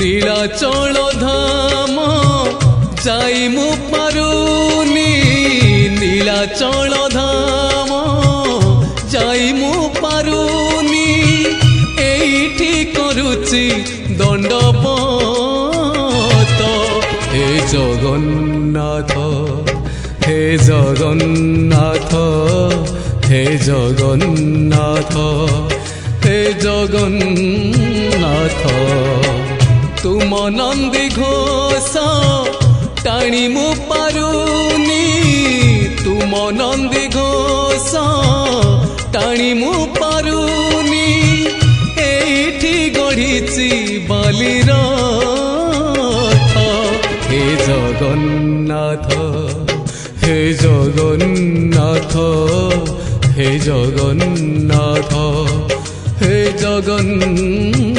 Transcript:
নীলাচল ধাম যাই মু পারুনি, নীলাচল ধাম যাই মু পারুনি, এইটি করুচি দণ্ডপত। হে জগন্নাথ, হে জগন্নাথ, হে জগন্নাথ, হে জগন্নাথ। তুম নন্দী ঘোষ টাণি মু পারুনি, তুম নন্দী ঘোষ টাণি মু পারুনি, এইটি গড়িছি বালির রথ। হে জগন্নাথ, হে জগন্নাথ, হে জগন্নাথ, হে জগন্নাথ।